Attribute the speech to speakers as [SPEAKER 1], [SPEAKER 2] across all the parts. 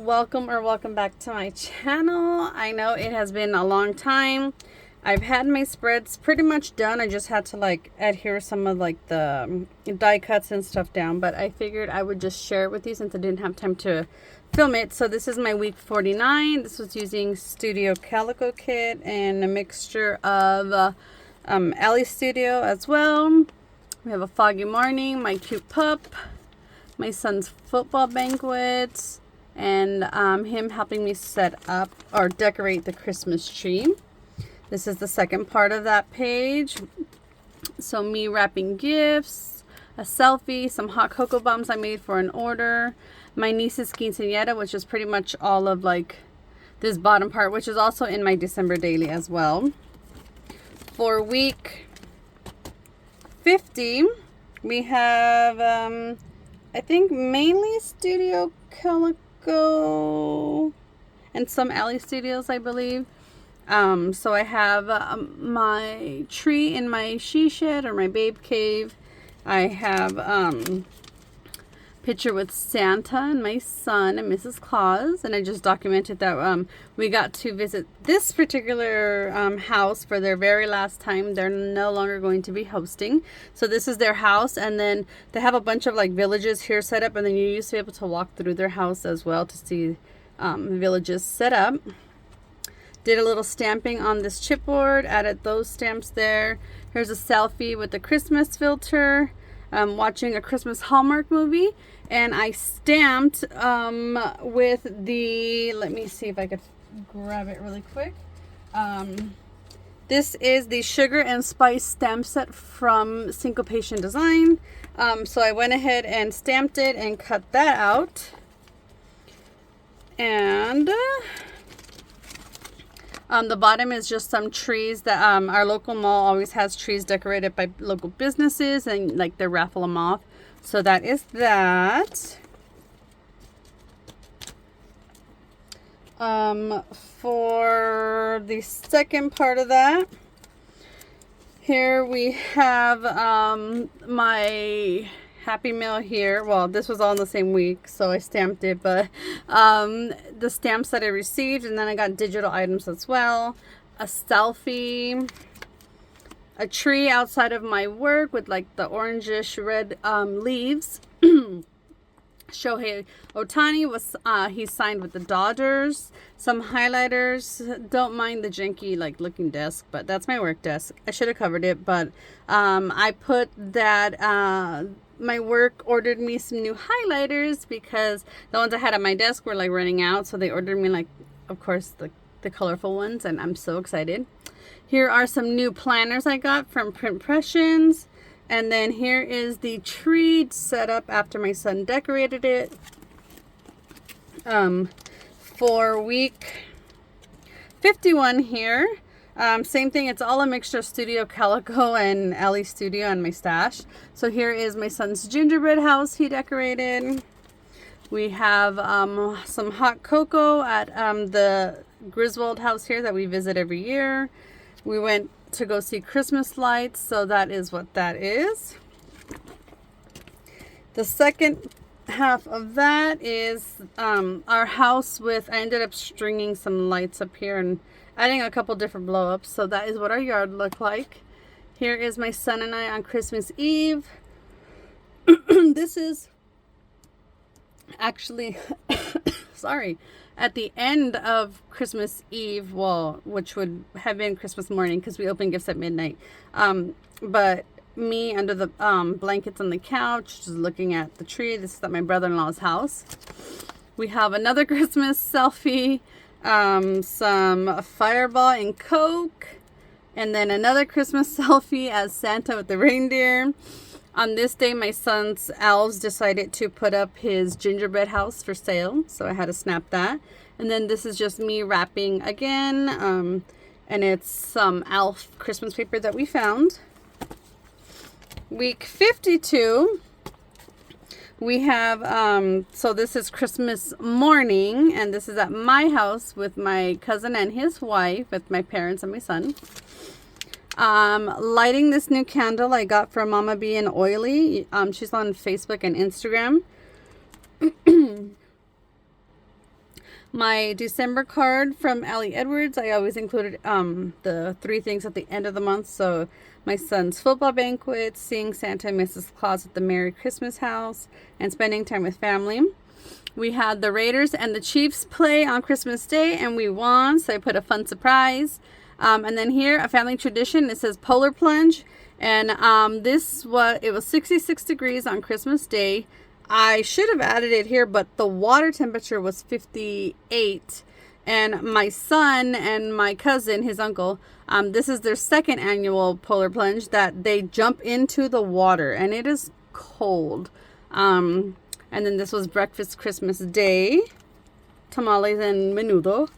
[SPEAKER 1] welcome back to my channel. I know it has been a long time. I've had my spreads pretty much done. I just had to like adhere some of like the die cuts and stuff down, but I figured I would just share it with you since I didn't have time to film it. So this is my week 49. This was using Studio Calico Kit and a mixture of Alley Studio as well. We have a foggy morning, my cute pup, my son's football banquet, and him helping me set up or decorate the Christmas tree. This is the second part of that page. So me wrapping gifts, a selfie, some hot cocoa bombs I made for an order, my niece's quinceañera, which is pretty much all of like this bottom part, which is also in my December daily as well. For week 50, we have I think mainly Studio Calico and some Alley Studios, I believe. So I have my tree in my she shed or my babe cave. I have picture with Santa and my son and Mrs. Claus, and I just documented that we got to visit this particular house for their very last time. They're no longer going to be hosting, so this is their house, and then they have a bunch of like villages here set up, and then you used to be able to walk through their house as well to see villages set up. Did a little stamping on this chipboard, added those stamps there. Here's a selfie with the Christmas filter, watching a Christmas Hallmark movie, and I stamped with the, let me see if I could grab it really quick. This is the Sugar and Spice stamp set from Syncopation Design. So I went ahead and stamped it and cut that out. And on the bottom is just some trees that our local mall always has trees decorated by local businesses, and like they raffle them off. So that is that. For the second part of that, here we have my Happy Mail here. Well, this was all in the same week, so I stamped it, but the stamps that I received, and then I got digital items as well. A selfie, a tree outside of my work with like the orangish red leaves. Shohei Ohtani was he signed with the Dodgers. Some highlighters. Don't mind the janky like looking desk, but that's my work desk. I should have covered it, but I put that my work ordered me some new highlighters because the ones I had at my desk were like running out, so they ordered me like, of course, the colorful ones, and I'm so excited. Here are some new planners I got from Printpressions, and then here is the tree set up after my son decorated it. For week 51 here, same thing, it's all a mixture of Studio Calico and Alley Studio and my stash. So here is my son's gingerbread house he decorated. We have some hot cocoa at the Griswold house here that we visit every year. We went to go see Christmas lights, so that is what that is. The second half of that is our house with, I ended up stringing some lights up here and adding a couple different blow ups, so that is what our yard looked like. Here is my son and I on Christmas Eve. This is actually sorry, at the end of Christmas Eve, well, which would have been Christmas morning because we opened gifts at midnight, but me under the blankets on the couch just looking at the tree. This is at my brother-in-law's house. We have another Christmas selfie, some Fireball and Coke, and then another Christmas selfie as Santa with the reindeer. On this day, my son's elves decided to put up his gingerbread house for sale, so I had to snap that. And then this is just me wrapping again, and it's some elf Christmas paper that we found. Week 52, we have, so this is Christmas morning, and this is at my house with my cousin and his wife, with my parents and my son. Lighting this new candle I got from Mama B and Oily. She's on Facebook and Instagram. My December card from Allie Edwards, I always included the 3 things at the end of the month. So my son's football banquet, seeing Santa and Mrs. Claus at the Merry Christmas house, and spending time with family. We had the Raiders and the Chiefs play on Christmas Day, and we won, so I put a fun surprise. And then here, a family tradition, it says polar plunge. And it was 66 degrees on Christmas Day. I should have added it here, but the water temperature was 58. And my son and my cousin, his uncle, this is their 2nd annual polar plunge that they jump into the water, and it is cold. And then this was breakfast Christmas Day, tamales and menudo.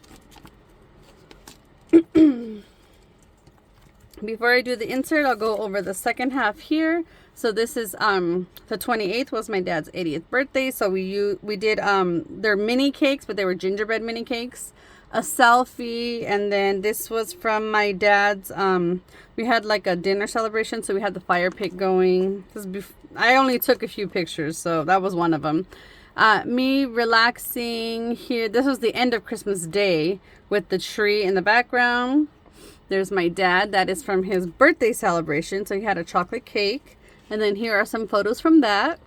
[SPEAKER 1] Before I do the insert, I'll go over the second half here. So this is the 28th was my dad's 80th birthday. So we did they're mini cakes, but they were gingerbread mini cakes. A selfie, and then this was from my dad's. We had like a dinner celebration, so we had the fire pit going. I only took a few pictures, so that was one of them. Me relaxing here. This was the end of Christmas Day with the tree in the background. There's my dad. That is from his birthday celebration. So he had a chocolate cake. And then here are some photos from that.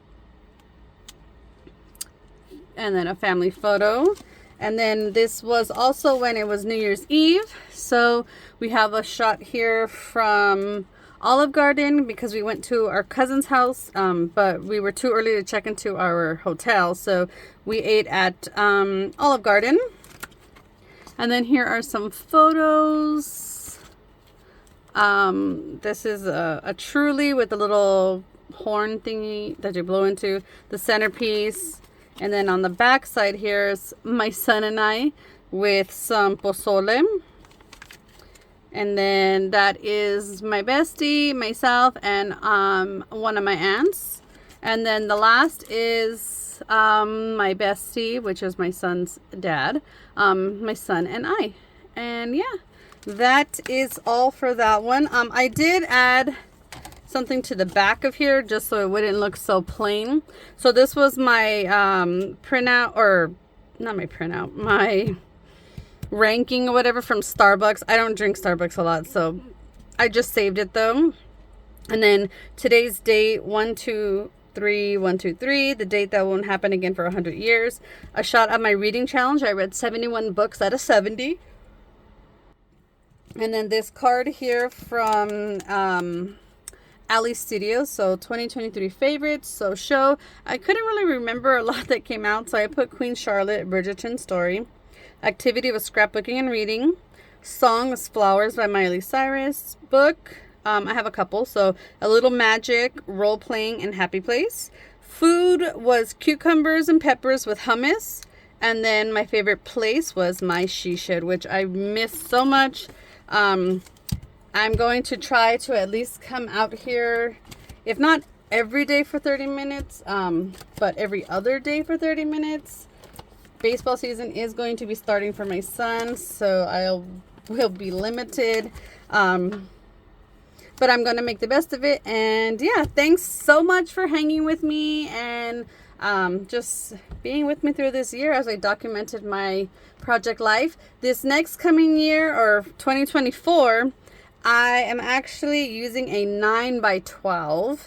[SPEAKER 1] And then a family photo. And then this was also when it was New Year's Eve. So we have a shot here from Olive Garden because we went to our cousin's house. But we were too early to check into our hotel. So we ate at Olive Garden. And then here are some photos. This is a Truly with a little horn thingy that you blow into, the centerpiece. And then on the back side here's my son and I with some pozole. And then that is my bestie, myself, and one of my aunts. And then the last is my bestie, which is my son's dad, my son and I. And yeah, that is all for that one. I did add something to the back of here just so it wouldn't look so plain. So this was my printout, or not my printout, my ranking or whatever from Starbucks. I don't drink Starbucks a lot, so I just saved it though. And then today's date, 123, the date that won't happen again for 100 years. A shot of my reading challenge. I read 71 books out of 70. And then this card here from Ali Studios, so 2023 favorites. So show, I couldn't really remember a lot that came out, so I put Queen Charlotte, Bridgerton story. Activity was scrapbooking and reading. Song was Flowers by Miley Cyrus. Book, I have a couple, so A Little Magic, Role Playing, and Happy Place. Food was cucumbers and peppers with hummus. And then my favorite place was my she shed, which I missed so much. I'm going to try to at least come out here, if not every day for 30 minutes, but every other day for 30 minutes. Baseball season is going to be starting for my son, so will be limited. But I'm going to make the best of it. And yeah, thanks so much for hanging with me and just being with me through this year as I documented my project life. This next coming year, or 2024, I am actually using a 9x12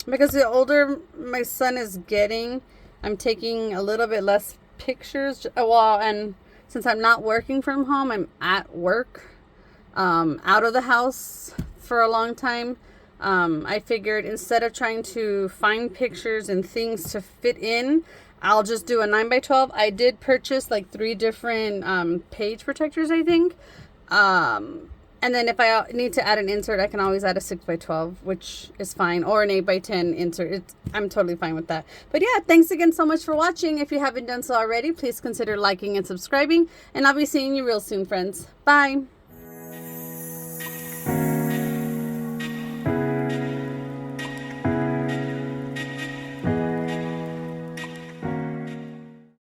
[SPEAKER 1] because the older my son is getting, I'm taking a little bit less pictures. Well, and since I'm not working from home, I'm at work, out of the house for a long time. I figured instead of trying to find pictures and things to fit in, I'll just do a 9x12. I did purchase like 3 different page protectors, I think. And then if I need to add an insert, I can always add a 6x12, which is fine, or an 8x10 insert. I'm totally fine with that. But yeah, thanks again so much for watching. If you haven't done so already, please consider liking and subscribing. And I'll be seeing you real soon, friends. Bye.